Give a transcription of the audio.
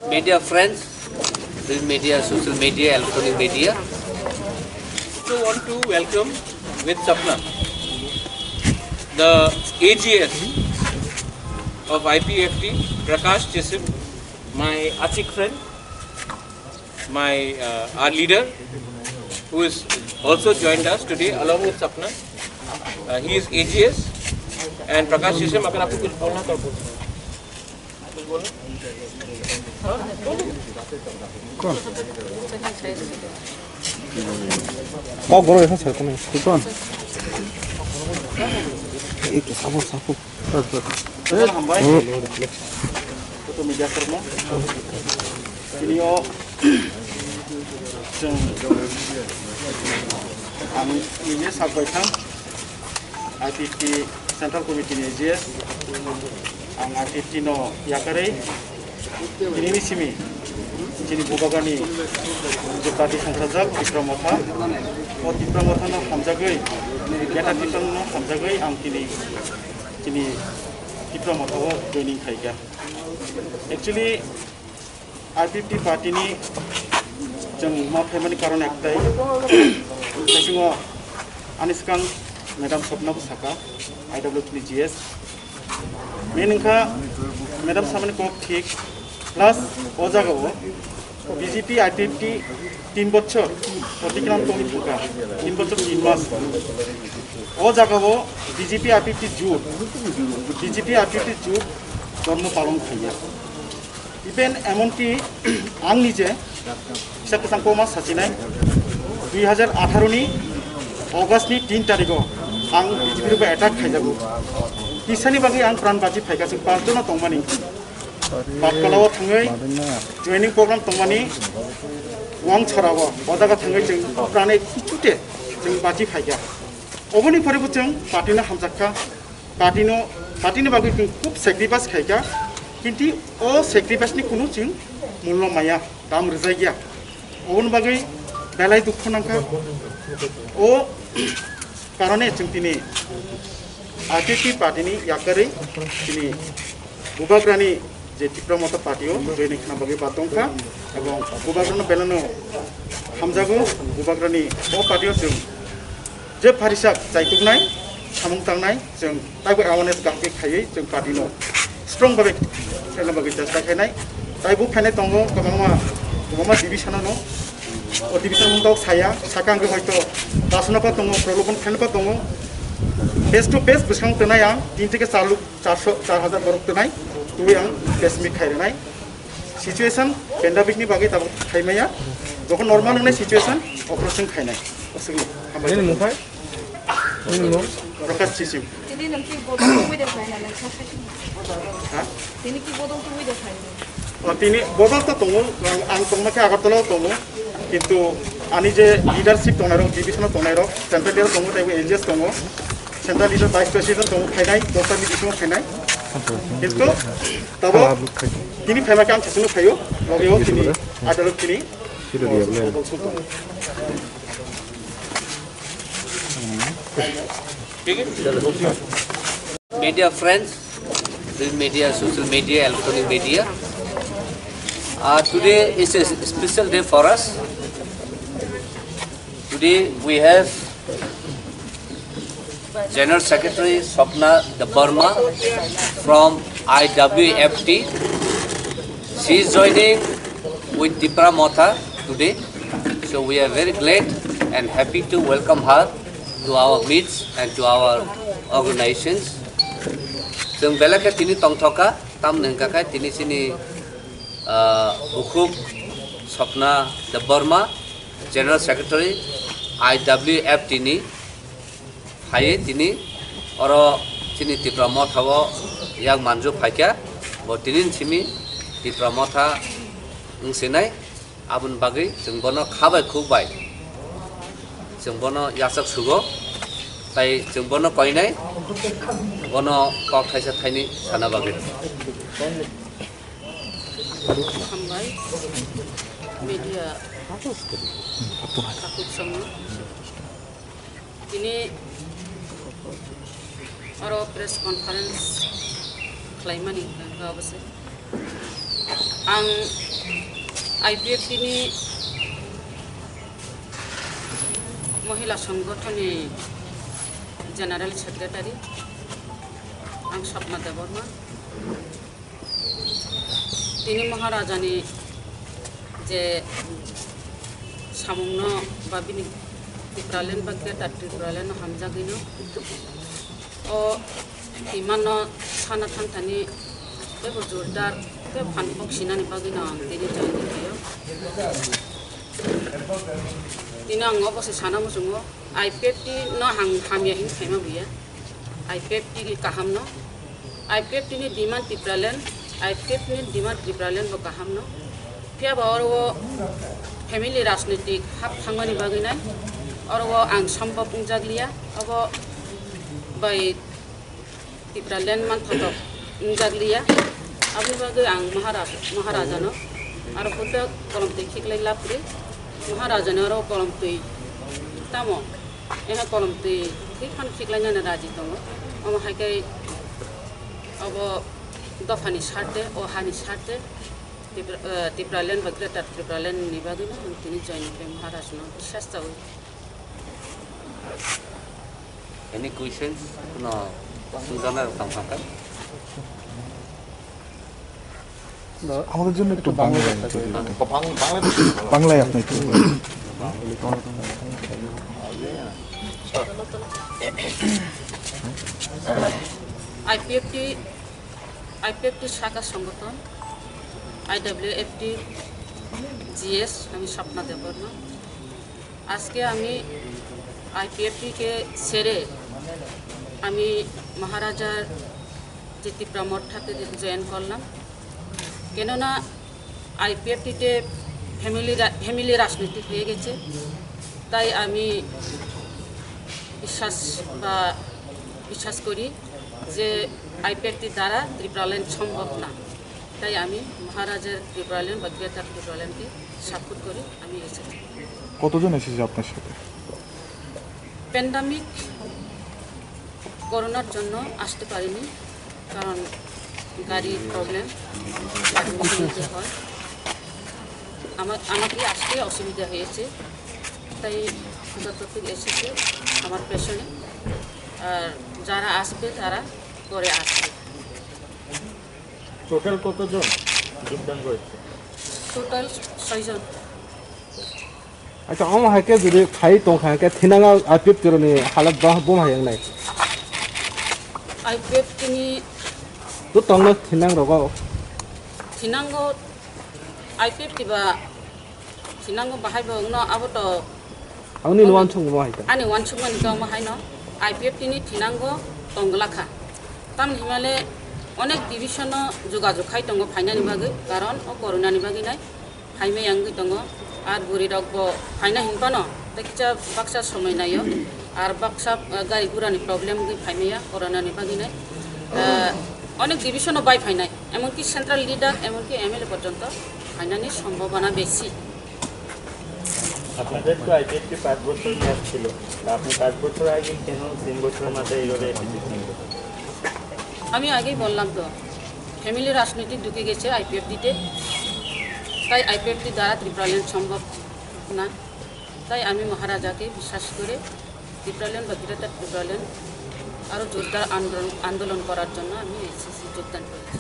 Media friends, print media, social media, electronic media. Also want to welcome with Sapna the AGS of IPFT, Prakash Chisim, my Achik friend, our leader, who is also joined us today along with Sapna. He is AGS and Prakash Chisim. अगर आपको कुछ बोलना तो बोलो. कुछ बोलना? 거로 해서 잘 거네. 일단 이렇게 사고. Foto media sermo. Video ini sampaikan IPT Central Committee AGS ang IPT no yakare ini simi ini bugagani jepati sangrajak dipramotha o dipramotha no hamjagai geta titon no hamjagai ang kini dipramotha o joining khaiga actually IPT party ni जों मा फेमानि कारण एकटाई सासिङो आनिसकां madam Swapna बसाका IWT GS मेनखा madam सामने को ठीक प्लस ओ जागाव BJP IPT 3 বছর প্রতিক্রম কমি থাকা 3 বছর 3 মাস ও জাগাव BJP IPT জুট জন্ম পালন খাইয়া ইভেন এমনকি आं निजे Kisah kesangkau mas sasinai 2018 ni August ni 3 tarikh ang BJP ru attack khaijago kisani bagi ang pran baji phaiga sing pasjona tongmani patkalawa thangai joining program tongmani wang charawa odaga thangai jeng prane kitute jeng baji phaiga oboni poribu jeng partina hamjakka partina bagi খুব sacrifice khaiga কিন্তু ও sacrifice ni kuno jeng mullo maya দাম রেজাইয়া on বাগৈ বেলাই দুঃখ নাঙ্কা ও কারণে जों दिनै RTP पार्टीनि याकारै दिनै बुबाग्रानि जे डिप्लोमाता पार्टीओ जयनि खाना बागै बातंखा এবং बुबाग्रानो बेलानो हामजागो बुबाग्रानि ओ पार्टीओ जों जे फारिसा जायतुगनाय सामुं तांनाय जों ताइबो एवारनेस गांखै खायै जों पार्टीनो स्ट्रं बागै सेला बागै जास्ताखायनाय ताइबो फायनाय दङ गोबां डिभिजनानो o division muntaw saya sakangge hoyto dasnapa tongo prolobon phenpa tongo face to face busang tenai ang 3 থেকে 4000 borok tenai tuwi ang pesmik khairenai situation pandemic ni bagi tab khaimaya যখন normal nai situation operation khainai asli ini mufai ini mo Prakash Chisim ini nanti bodong tuwi de khaina lang sa ha ini ki bodong tuwi de khaina তিনি bodol to tongo ang tongmake agartala tongo কিন্তু ani je leadership tonaro division tonaro central leader tongo taibo AGS tongo central leader vice president tongo khainai dota division khainai কিন্তু tabo tini phaimake ang thasino phayo logeo tini adalo tini Media friends, print media, social media, electronic media. Today is a special day for us. Today we have General Secretary Swapna Burma from IWFT. She is joining with Dipra Motha today. So we are very glad and happy to welcome her to our meets and to our organizations. जों बेलाके तिनी तंगथका ताम नंगाखाय तिनी सिनी Ukhup Swapna Burma, General Secretary IWFT ni Haye tini oro tini diplomot hawo yang manju phaikia bo tinin simi diplomot ha ngsinai abun bagai जों bono khabai khubbai जों bono yasak sugo tai जों bono koinai bono kok thaisa thaini sana bagai hambai media takut sama ini oro press conference klaimani nggak आं IPFTनि महिला संगठननि general secretary आं सपना देबबर्मा दिनै महाराजानि जे सामुंनो बा बिनि टिप्रालेन बा ग्रेटार टिप्रालेन हामजागैनो ओ इमानो साना थांथानि बे जोरदार बे फानफक सिनानि बागैनो आं दिनै जयन होयो दिनै आं अबसे साना मोसुङो IPFT न हामिया हिन खायमा बुया IPFT नि काहामनो IPFT नि डिमान्ड टिप्रालेन IPFT नि डिमान्ड टिप्रालेन बो काहामनो फिया बावर वो फैमिली राजनीतिक हाब थांमानि बागैनाय और वो आं सम्भव बुंजागलिया अब बै टिप्रालेन मानथाथ बुंजागलिया अबे बागै आं महाराजानो आरो खुद कलमते खिकलाय लाप्रे महाराजानो आरो कलमते तामो एहा कलमते खिफान खिकलायनानै राजि दङ अम हायकै अब दफानि सारदे ओ हानि सारदे टिप्रालेन बा ग्रेटार टिप्रालेन नि बागैनो आं दिनै जयनिफ्राय महाराजनो बिसास जावो Any questions? No. সুন্দর কামকাজ আমাদের জন্য একটু বাংলায় বাংলায় আপনি একটু IPFT শাখা সংগঠন IWFT GS আমি স্বপ্না দেববর্মা আজকে আমি IPFT কে ছেড়ে আমি মহারাজার যে ত্রিপ্রামঠাতে জয়েন করলাম কেননা IPFTতে ফ্যামিলি রাজনীতি হয়ে গেছে তাই আমি বিশ্বাস করি যে IPFT দ্বারা ত্রিপ্রালেন সম্ভব না তাই আমি মহারাজার ত্রিপ্রালেন বা গ্রেটার ত্রিপ্রালেনকে সাপোর্ট করি আমি এসেছি কতজন এসেছে আপনার সাথে প্যান্ডামিক করোনার জন্য আসতে পারিনি কারণ গাড়ির প্রবলেম হয় আমাকে আসতে অসুবিধা হয়েছে তাই যতটুকু এসেছে আমার পেছনে আর যারা আসবে তারা করে আসবে টোটাল কতজন যোগদান করেছে টোটাল 6 জন আচ্ছা আমার হাইকে যদি খাই তো খাইকে থিনাঙা আইপিএফ তেরনি হালাত বা বম হাইং নাই IPFTनि তো তংনা থিনাং রগা थिनांगौ IPFT बा थिनांगौ बाहायबो न आबोथ आंनि नवान सं मा हाइता आनि वानसुमानि गाव माहायनो IPFTनि थिनांगौ तंगलाखा ताम हिमाले अनेक डिविजन जोगाजोग खाय दङ फाइनानि बागै कारण अ करोनानि बागै नाय फाइमे यांगै दङ आर बुरि रगबो फाइना हिनबानो तकिचा बाक्सा समय नायो आर बाक्सा गारि गुरानि प्रब्लेम गै फाइमेया करोनानि बागै नाय অনেক ডিভিশনও বাই ফাইনাই এমনকি সেন্ট্রাল লিডার এমনকি এমএলএ পর্যন্ত ফাইনানি সম্ভাবনা বেশি আপনাদের তো IPFT 5 বছর মেয়াদ ছিল আপনি 5 বছর আগে কেন 3 বছরের মধ্যে এইভাবে এসেছেন আমি আগেই বললাম তো ফ্যামিলি রাজনীতি ঢুকে গেছে IPFTতে তাই IPFT দ্বারা ত্রিপ্রালেন সম্ভব না তাই আমি মহারাজাকে বিশ্বাস করে ত্রিপ্রালেন বা গ্রেটার ত্রিপ্রালেন আরও জোরদার আন্দোলন করার জন্য আমি এসএসসি যোগদান করেছি